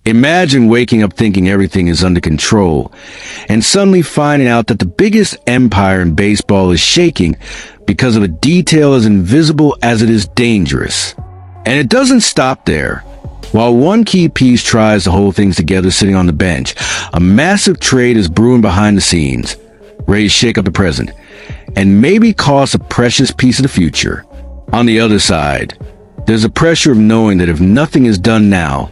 Imagine waking up thinking everything is under control, and suddenly finding out that the biggest empire in baseball is shaking because of a detail as invisible as it is dangerous. And it doesn't stop there. While one key piece tries to hold things together sitting on the bench, a massive trade is brewing behind the scenes, ready to shake up the present, and maybe cost a precious piece of the future. On the other side, there's a pressure of knowing that if nothing is done now,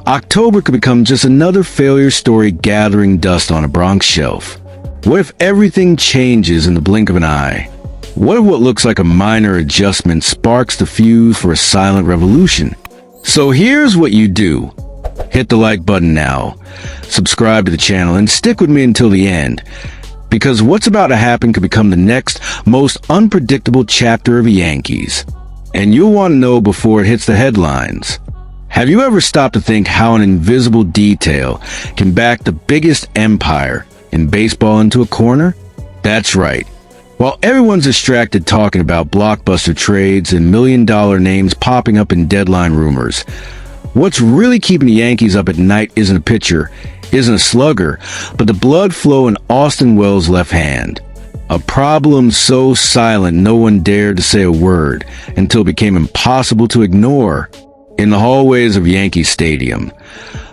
October could become just another failure story gathering dust on a Bronx shelf. What if everything changes in the blink of an eye? What if what looks like a minor adjustment sparks the fuse for a silent revolution? So here's what you do. Hit the like button now, subscribe to the channel, and stick with me until the end, because what's about to happen could become the next most unpredictable chapter of the Yankees. And you'll want to know before it hits the headlines. Have you ever stopped to think how an invisible detail can back the biggest empire in baseball into a corner? That's right. While everyone's distracted talking about blockbuster trades and million-dollar names popping up in deadline rumors, what's really keeping the Yankees up at night isn't a pitcher, isn't a slugger, but the blood flow in Austin Wells' left hand. A problem so silent no one dared to say a word until it became impossible to ignore. In the hallways of Yankee Stadium,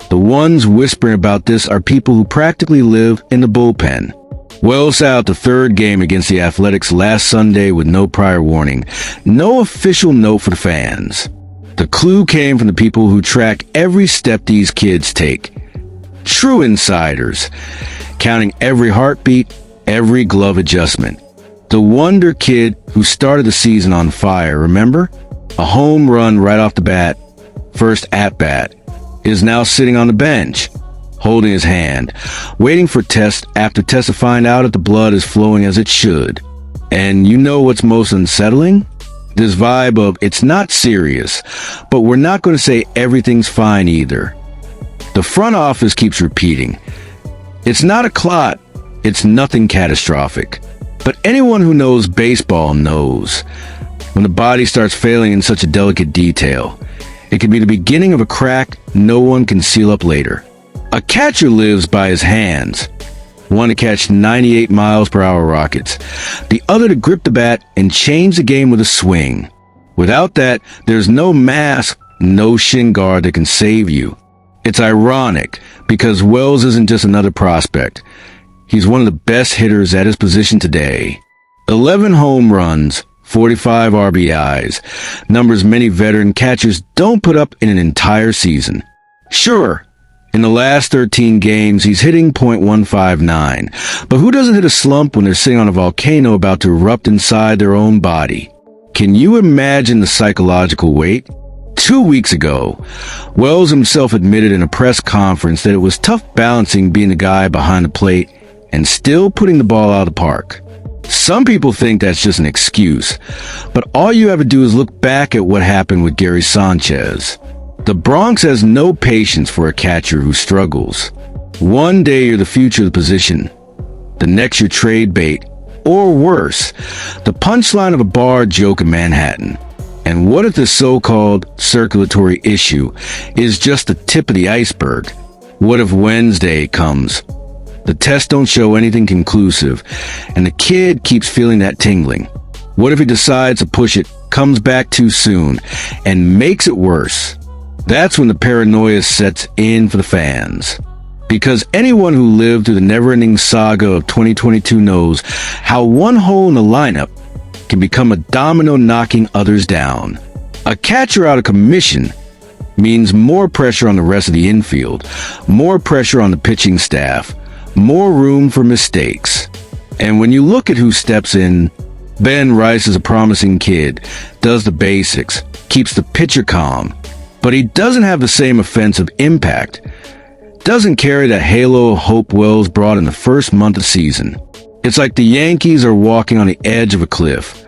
the ones whispering about this are people who practically live in the bullpen. Wells sat out the third game against the Athletics last Sunday with no prior warning, no official note for the fans. The clue came from the people who track every step these kids take. True insiders, counting every heartbeat, every glove adjustment. The wonder kid who started the season on fire, remember? A home run right off the bat, first at-bat, is now sitting on the bench, holding his hand, waiting for test after test to find out if the blood is flowing as it should. And you know what's most unsettling? This vibe of, it's not serious, but we're not going to say everything's fine either. The front office keeps repeating, it's not a clot, it's nothing catastrophic. But anyone who knows baseball knows, when the body starts failing in such a delicate detail, it can be the beginning of a crack no one can seal up later. A catcher lives by his hands. One to catch 98 miles per hour rockets, the other to grip the bat and change the game with a swing. Without that, there's no mask, no shin guard that can save you. It's ironic, because Wells isn't just another prospect. He's one of the best hitters at his position today. 11 home runs, 45 RBIs, numbers many veteran catchers don't put up in an entire season. Sure, in the last 13 games, he's hitting .159, but who doesn't hit a slump when they're sitting on a volcano about to erupt inside their own body? Can you imagine the psychological weight? 2 weeks ago, Wells himself admitted in a press conference that it was tough balancing being the guy behind the plate and still putting the ball out of the park. Some people think that's just an excuse, but all you have to do is look back at what happened with Gary Sanchez. The Bronx has no patience for a catcher who struggles. One day you're the future of the position, the next you're trade bait, or worse, the punchline of a bar joke in Manhattan. And what if the so-called circulatory issue is just the tip of the iceberg? What if Wednesday comes? The tests don't show anything conclusive, and the kid keeps feeling that tingling. What if he decides to push it, comes back too soon, and makes it worse? That's when the paranoia sets in for the fans. Because anyone who lived through the never-ending saga of 2022 knows how one hole in the lineup can become a domino knocking others down. A catcher out of commission means more pressure on the rest of the infield, more pressure on the pitching staff, more room for mistakes. And when you look at who steps in, Ben Rice is a promising kid, does the basics, keeps the pitcher calm, but he doesn't have the same offensive impact, doesn't carry that halo of hope Wells brought in the first month of the season. It's like the Yankees are walking on the edge of a cliff.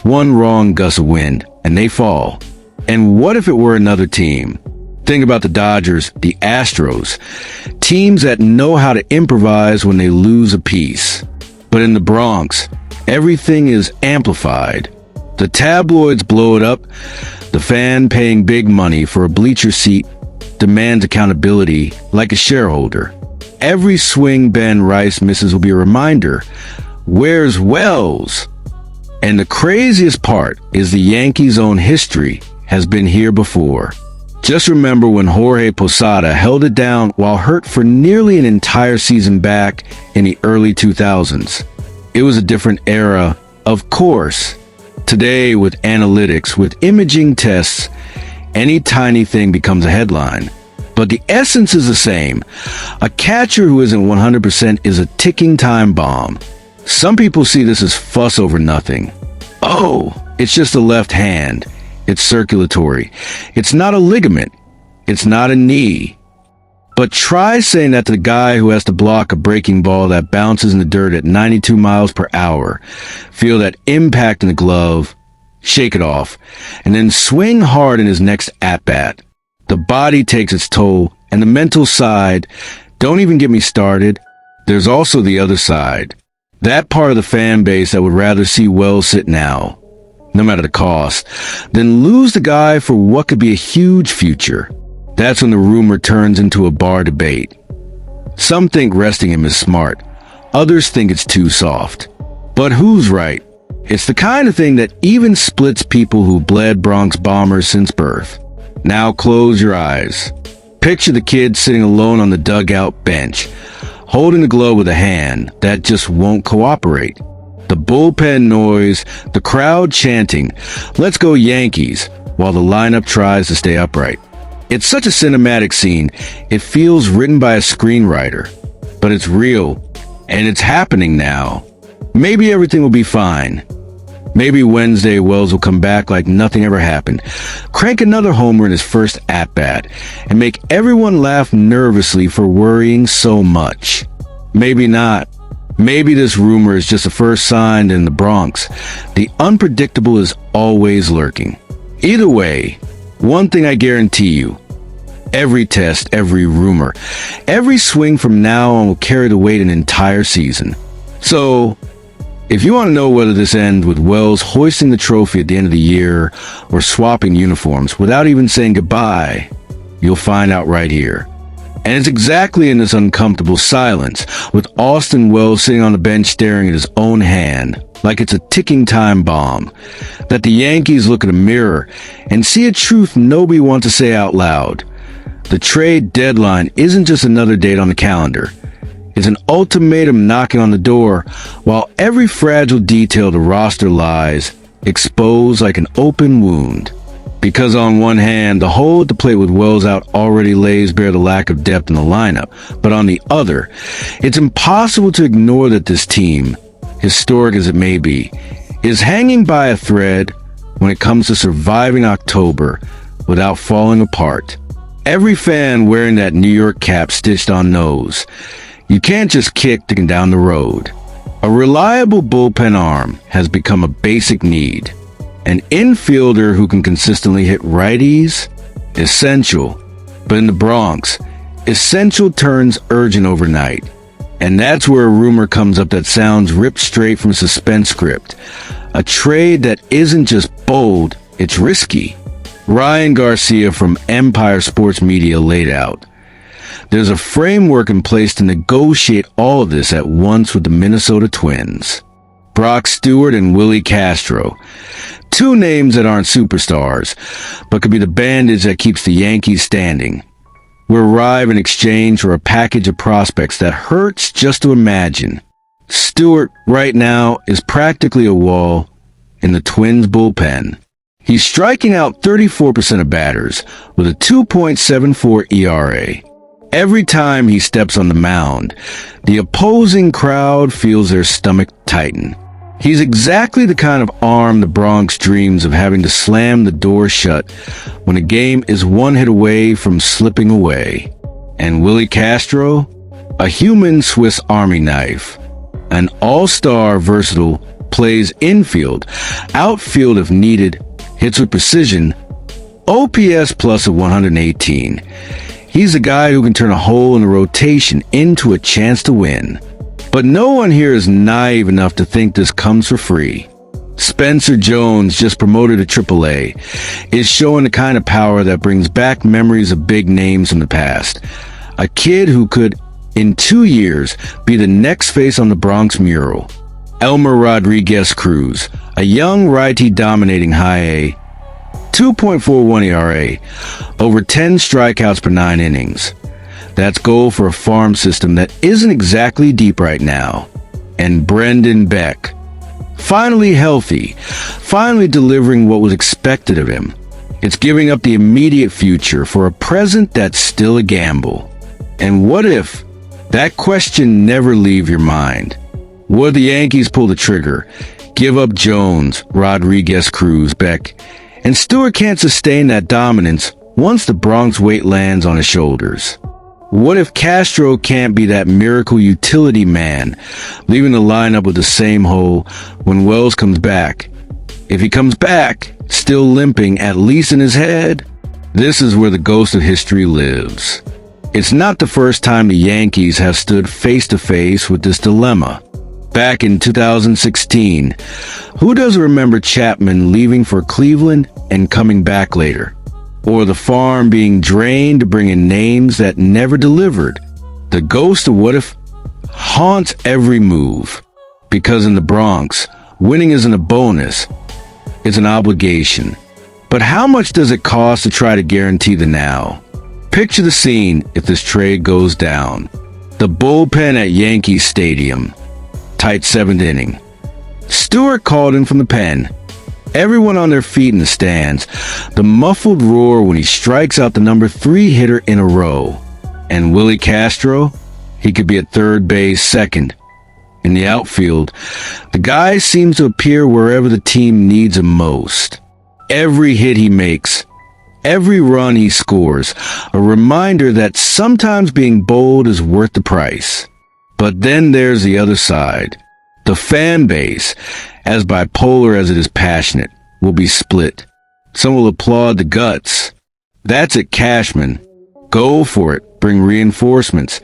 One wrong gust of wind, and they fall. And what if it were another team? Think about the Dodgers, the Astros, teams that know how to improvise when they lose a piece. But in the Bronx, everything is amplified. The tabloids blow it up, the fan paying big money for a bleacher seat demands accountability like a shareholder. Every swing Ben Rice misses will be a reminder, where's Wells? And the craziest part is the Yankees' own history has been here before. Just remember when Jorge Posada held it down while hurt for nearly an entire season back in the early 2000s. It was a different era, of course. Today, with analytics, with imaging tests, any tiny thing becomes a headline. But the essence is the same. A catcher who isn't 100% is a ticking time bomb. Some people see this as fuss over nothing. Oh, it's just the left hand. It's circulatory. It's not a ligament. It's not a knee. But try saying that to the guy who has to block a breaking ball that bounces in the dirt at 92 miles per hour. Feel that impact in the glove, shake it off, and then swing hard in his next at-bat. The body takes its toll, and the mental side, don't even get me started. There's also the other side. That part of the fan base that would rather see Wells sit now, no matter the cost, than lose the guy for what could be a huge future. That's when the rumor turns into a bar debate. Some think resting him is smart. Others think it's too soft. But who's right? It's the kind of thing that even splits people who bled Bronx bombers since birth. Now close your eyes. Picture the kid sitting alone on the dugout bench, holding the glove with a hand that just won't cooperate. The bullpen noise, the crowd chanting, "Let's go Yankees," while the lineup tries to stay upright. It's such a cinematic scene, it feels written by a screenwriter. But it's real, and it's happening now. Maybe everything will be fine. Maybe Wednesday Wells will come back like nothing ever happened, crank another homer in his first at-bat, and make everyone laugh nervously for worrying so much. Maybe not. Maybe this rumor is just the first sign in the Bronx. The unpredictable is always lurking. Either way, one thing I guarantee you, every test, every rumor, every swing from now on will carry the weight an entire season. So, if you want to know whether this ends with Wells hoisting the trophy at the end of the year or swapping uniforms without even saying goodbye, you'll find out right here. And it's exactly in this uncomfortable silence, with Austin Wells sitting on the bench staring at his own hand, like it's a ticking time bomb, that the Yankees look at a mirror and see a truth nobody wants to say out loud. The trade deadline isn't just another date on the calendar. It's an ultimatum knocking on the door, while every fragile detail of the roster lies, exposed like an open wound. Because on one hand, the hole at the plate with Wells out already lays bare the lack of depth in the lineup, but on the other, it's impossible to ignore that this team, historic as it may be, is hanging by a thread when it comes to surviving October without falling apart. Every fan wearing that New York cap stitched on knows, you can't just kick down the road. A reliable bullpen arm has become a basic need. An infielder who can consistently hit righties? Essential. But in the Bronx, essential turns urgent overnight. And that's where a rumor comes up that sounds ripped straight from a suspense script. A trade that isn't just bold, it's risky. Ryan Garcia from Empire Sports Media laid out. There's a framework in place to negotiate all of this at once with the Minnesota Twins. Brock Stewart and Willie Castro. Two names that aren't superstars, but could be the bandage that keeps the Yankees standing. Will arrive in exchange for a package of prospects that hurts just to imagine. Stewart, right now, is practically a wall in the Twins' bullpen. He's striking out 34% of batters with a 2.74 ERA. Every time he steps on the mound, the opposing crowd feels their stomach tighten. He's exactly the kind of arm the Bronx dreams of having to slam the door shut when a game is one hit away from slipping away. And Willie Castro? A human Swiss Army knife. An all-star versatile, plays infield, outfield if needed, hits with precision, OPS plus of 118. He's a guy who can turn a hole in the rotation into a chance to win. But no one here is naive enough to think this comes for free. Spencer Jones, just promoted to AAA, is showing the kind of power that brings back memories of big names from the past. A kid who could, in 2 years, be the next face on the Bronx mural. Elmer Rodriguez Cruz, a young righty dominating high A, 2.41 ERA, over 10 strikeouts per 9 innings. That's goal for a farm system that isn't exactly deep right now. And Brendan Beck, finally healthy, finally delivering what was expected of him. It's giving up the immediate future for a present that's still a gamble. And what if? That question never leave your mind. Would the Yankees pull the trigger, give up Jones, Rodriguez, Cruz, Beck, and Stewart can't sustain that dominance once the Bronx weight lands on his shoulders? What if Castro can't be that miracle utility man, leaving the lineup with the same hole when Wells comes back? If he comes back, still limping, at least in his head, this is where the ghost of history lives. It's not the first time the Yankees have stood face to face with this dilemma. Back in 2016, who doesn't remember Chapman leaving for Cleveland and coming back later? Or the farm being drained to bring in names that never delivered? The ghost of what if haunts every move. Because in the Bronx, winning isn't a bonus, it's an obligation. But how much does it cost to try to guarantee the now? Picture the scene if this trade goes down. The bullpen at Yankee Stadium. Tight 7th inning. Stewart called in from the pen. Everyone on their feet in the stands. The muffled roar when he strikes out the number 3 hitter in a row. And Willie Castro? He could be at third base, second. In the outfield, the guy seems to appear wherever the team needs him most. Every hit he makes, every run he scores, a reminder that sometimes being bold is worth the price. But then there's the other side. The fan base, as bipolar as it is passionate, will be split. Some will applaud the guts. That's it, Cashman. Go for it. Bring reinforcements.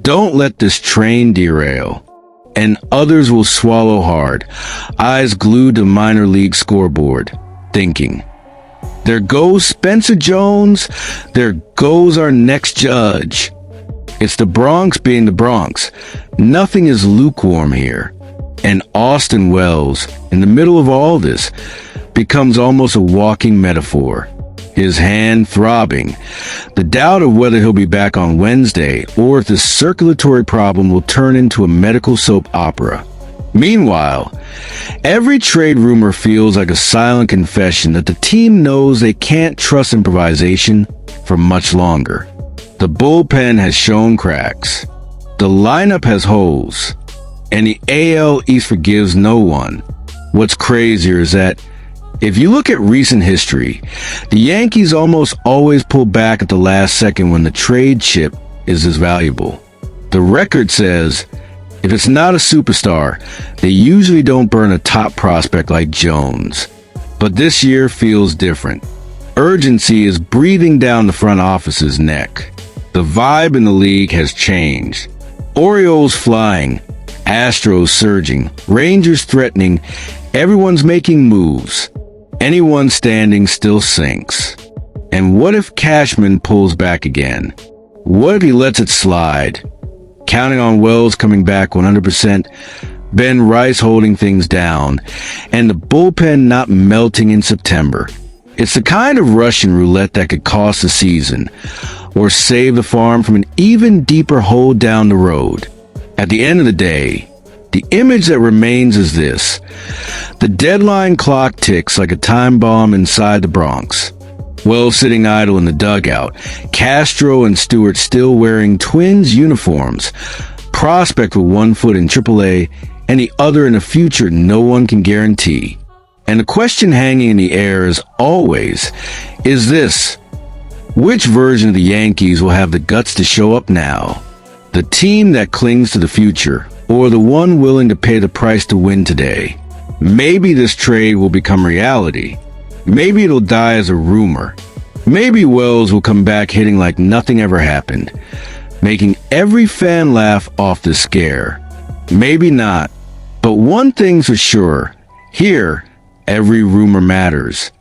Don't let this train derail. And others will swallow hard, eyes glued to minor league scoreboard, thinking, there goes Spencer Jones, there goes our next judge. It's the Bronx being the Bronx. Nothing is lukewarm here. And Austin Wells, in the middle of all this, becomes almost a walking metaphor. His hand throbbing, the doubt of whether he'll be back on Wednesday or if this circulatory problem will turn into a medical soap opera. Meanwhile, every trade rumor feels like a silent confession that the team knows they can't trust improvisation for much longer. The bullpen has shown cracks. The lineup has holes. And the AL East forgives no one. What's crazier is that if you look at recent history, the Yankees almost always pull back at the last second when the trade chip is as valuable. The record says, if it's not a superstar, they usually don't burn a top prospect like Jones. But this year feels different. Urgency is breathing down the front office's neck. The vibe in the league has changed. Orioles flying, Astros surging, Rangers threatening, everyone's making moves. Anyone standing still sinks. And what if Cashman pulls back again? What if he lets it slide? Counting on Wells coming back 100%, Ben Rice holding things down, and the bullpen not melting in September. It's the kind of Russian roulette that could cost the season, or save the farm from an even deeper hole down the road. At the end of the day, the image that remains is this. The deadline clock ticks like a time bomb inside the Bronx. Wells sitting idle in the dugout, Castro and Stewart still wearing Twins uniforms, prospect with one foot in AAA and the other in a future no one can guarantee. And the question hanging in the air is always, is this: which version of the Yankees will have the guts to show up now? The team that clings to the future, or the one willing to pay the price to win today? Maybe this trade will become reality. Maybe it'll die as a rumor. Maybe Wells will come back hitting like nothing ever happened, making every fan laugh off the scare. Maybe not. But one thing's for sure. Here, every rumor matters.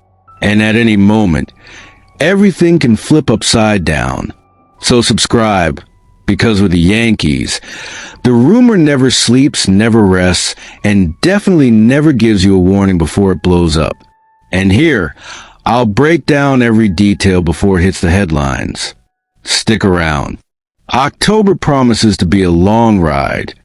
And at any moment, everything can flip upside down. So subscribe, because with the Yankees, the rumor never sleeps, never rests, and definitely never gives you a warning before it blows up. And here, I'll break down every detail before it hits the headlines. Stick around. October promises to be a long ride.